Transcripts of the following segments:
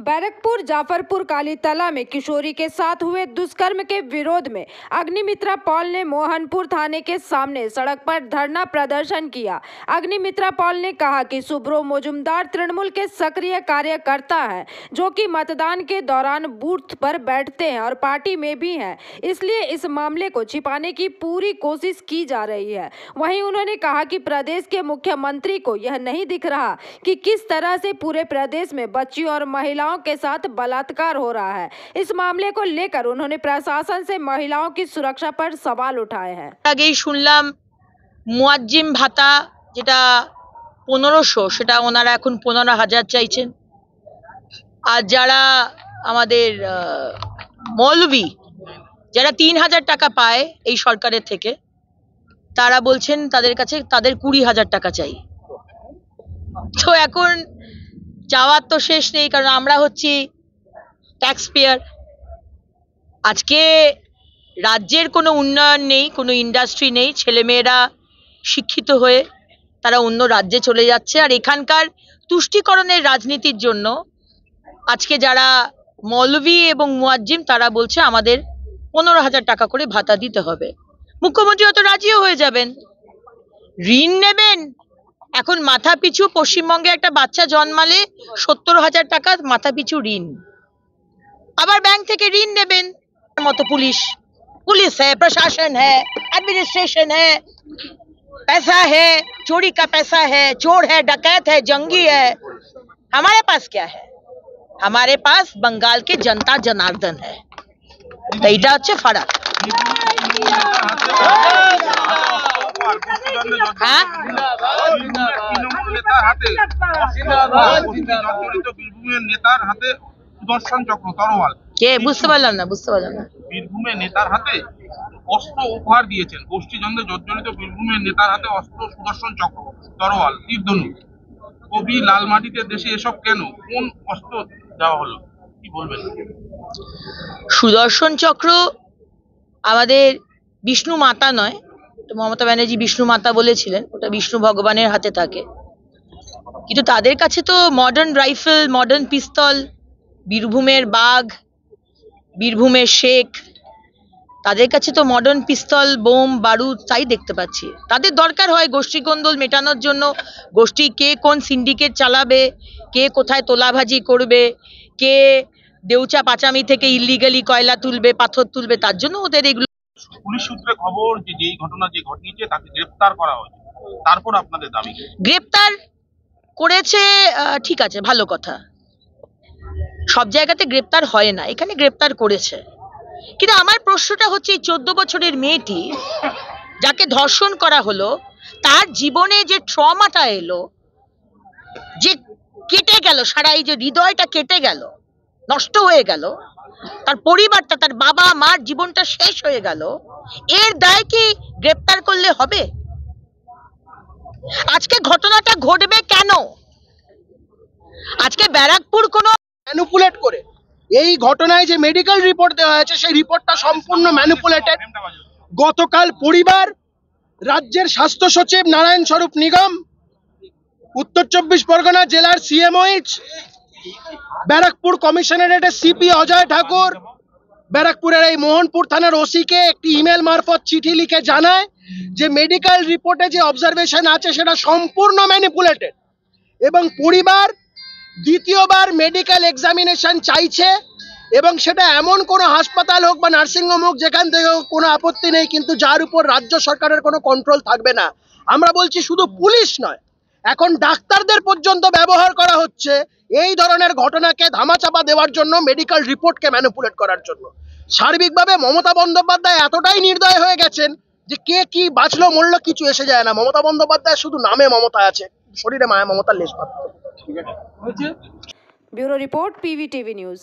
बैरकपुर जाफरपुर कालीतला में किशोरी के साथ हुए दुष्कर्म के विरोध में अग्निमित्रा पॉल ने मोहनपुर थाने के सामने सड़क पर धरना प्रदर्शन किया। अग्निमित्रा पॉल ने कहा कि सुब्रो मजुमदार तृणमूल के सक्रिय कार्यकर्ता हैं, जो कि मतदान के दौरान बूथ पर बैठते हैं और पार्टी में भी हैं, इसलिए इस मामले को छिपाने की पूरी कोशिश की जा रही है। वहीं उन्होंने कहा कि प्रदेश के मुख्यमंत्री को यह नहीं दिख रहा कि किस तरह से पूरे प्रदेश में बच्चियों और महिलाओं के साथ बलात्कार हो रहा है। इस मामले को लेकर उन्होंने प्रशासन से महिलाओं की सुरक्षा पर सवाल उठाए हैं। आगे শুনলাম মুয়াজ্জিম ভাতা যেটা 1500 সেটা ওনারা এখন 15000 চাইছেন। আর যারা আমাদের মৌলভী যারা 3000 টাকা পায় এই সরকারের থেকে, তারা বলছেন তাদের কাছে তাদের 20000 টাকা চাই। তো এখন চাওয়ার তো শেষ নেই, কারণ আমরা হচ্ছি ট্যাক্স পেয়ার। আজকে রাজ্যের কোনো উন্নয়ন নেই, কোনো ইন্ডাস্ট্রি নেই, ছেলেমেয়েরা শিক্ষিত হয়ে তারা অন্য রাজ্যে চলে যাচ্ছে। আর এখানকার তুষ্টিকরণের রাজনীতির জন্য আজকে যারা মৌলভী এবং মুয়াজ্জিম তারা বলছে আমাদের 15000 টাকা করে ভাতা দিতে হবে। মুখ্যমন্ত্রী হয়তো রাজিও হয়ে যাবেন। ঋণ নেবেন, এখন মাথা পিছু পশ্চিমবঙ্গে একটা বাচ্চা জন্মালে 70000 টাকা মাথা পিছু ঋণ। আবার ব্যাংক থেকে ঋণ নেবেন। মতো পুলিশ है, प्रशासन है, एडमिनिस्ट्रेशन है, पैसा है, चोरी का पैसा है, चोर है, डकैत है, जंगी है। हमारे पास क्या है? हमारे पास बंगाल के जनता जनार्दन है। এইটা হচ্ছে ফারাক। সুদর্শন চক্র তরোয়াল কে বুঝতে পারলাম না বীরভূমের নেতার হাতে অস্ত্র উপহার দিয়েছেন। গোষ্ঠীদ্বন্দ্বে জর্জরিত বীরভূমের নেতার হাতে অস্ত্র সুদর্শন চক্র তরোয়াল তীরধনুক। কবি লালমাটিতে দেশে এসব কেন? কোন অস্ত্র দেওয়া হলো, কি বলবেন? সুদর্শন চক্র আমাদের বিষ্ণু মাতা নয়, মমতা ব্যানার্জি বিষ্ণু মাতা বলেছিলেন, ওটা বিষ্ণু ভগবানের হাতে থাকে। কিন্তু তাদের কাছে তো মডার্ন রাইফেল, মডার্ন পিস্তল, বীরভূমের বাঘ, বীরভূমের শেখ, তাদের কাছে তো মডার্ন পিস্তল, বোম, বারুদ তাই দেখতে পাচ্ছি। তাদের দরকার হয় গোষ্ঠীকন্দল মেটানোর জন্য, গোষ্ঠী কে কোন সিন্ডিকেট চালাবে, কে কোথায় তোলাভাজি করবে, কে দেউচা পাচামি থেকে ইলিগালি কয়লা তুলবে, পাথর তুলবে, তার জন্য ওদের এগুলো। পুলিশ সূত্রে খবর যে যেই ঘটনা যে ঘটিয়েছে তাকে গ্রেফতার করা হয়েছে, তারপর আপনাদের দাবি? গ্রেফতার করেছে, ঠিক আছে, ভালো কথা। সব জায়গাতে গ্রেফতার হয় না, এখানে গ্রেফতার করেছে। কিন্তু আমার প্রশ্নটা হচ্ছে, এই 14 বছরের মেয়েটি যাকে ধর্ষণ করা হলো, তার জীবনে যে ট্রমাটা এলো, যে কেটে গেল, সারা এই যে হৃদয়টা কেটে গেল, নষ্ট হয়ে গেল, তার পরিবারটা, তার বাবা মার জীবনটা শেষ হয়ে গেল, এর দায় কি গ্রেফতার করলে হবে? আজকে ঘটনাটা ঘটবে কেন? আজকে ব্যারাকপুর কোনো ম্যানিপুলেট করে এই ঘটনায় যে মেডিকেল রিপোর্ট দেওয়া হয়েছে সেই রিপোর্টটা সম্পূর্ণ ম্যানিপুলেটেড। গতকাল পরিবার, রাজ্যের স্বাস্থ্য সচিব নারায়ণ স্বরূপ নিগম, উত্তর 24 পরগনা জেলার সিএমওইচ, ব্যারাকপুর কমিশনারেটের সিপি অজয় ঠাকুর, ব্যারাকপুরের এই মোহনপুর থানার ওসিকে একটি ইমেল মারফত চিঠি লিখে জানায় যে মেডিকেল রিপোর্টে যে অবজারভেশন আছে সেটা সম্পূর্ণ ম্যানিপুলেটেড, এবং পরিবার দ্বিতীয়বার মেডিকেল এক্সামিনেশন চাইছে, এবং সেটা এমন কোনো হাসপাতাল হোক বা নার্সিংহোম হোক যেখান থেকে কোনো আপত্তি নেই, কিন্তু যার উপর রাজ্য সরকারের কোনো কন্ট্রোল থাকবে না। আমরা বলছি শুধু পুলিশ নয়, এখন ডাক্তারদের পর্যন্ত ব্যবহার করা হচ্ছে এই ধরনের ঘটনাকে ধামাচাপা দেওয়ার জন্য, মেডিকেল রিপোর্টকে ম্যানিপুলেট করার জন্য। সার্বিকভাবে মমতা বন্দ্যোপাধ্যায় এতটাই নির্দয় হয়ে গেছেন যে কে কি বাঁচলো মরলো কিছু এসে যায় না। মমতা বন্দ্যোপাধ্যায় শুধু নামে মমতা আছে, শরীরে মায়া মমতার লেশ মাত্র। Bureau report PVTV news.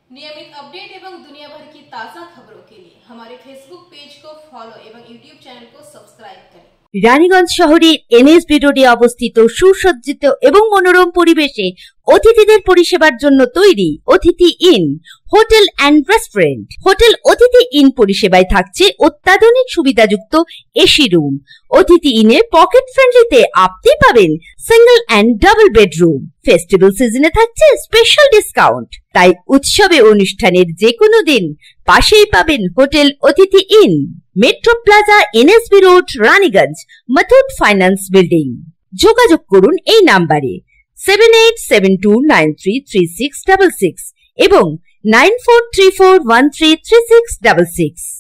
नियमित अपडेट एवं दुनिया भर की ताज़ा खबरों के लिए हमारे फेसबुक पेज को फॉलो एवं यूट्यूब चैनल को सब्सक्राइब करें। রানীগঞ্জ শহরের NSB রোডে অবস্থিত সুসজ্জিত এবং মনোরম পরিবেশে অতিথিদের পরিষেবার জন্য তৈরি অতিথি in hotel and restaurant. Hotel অতিথি ইন পরিষেবায় থাকছে অত্যাধুনিক সুবিধাযুক্ত এসি রুম। অতিথি ইনে পকেট ফ্রেন্ডলিতে আপনি পাবেন single and double bedroom. Festival সিজনে থাকছে স্পেশাল ডিসকাউন্ট। তাই উৎসবে অনুষ্ঠানের যে কোনো দিন পাশেই পাবেন হোটেল অতিথি in, metro plaza, NSB road, Raniganj, Muthoot finance building. যোগাযোগ করুন এই নাম্বারে 7872933666 এবং 9434133666।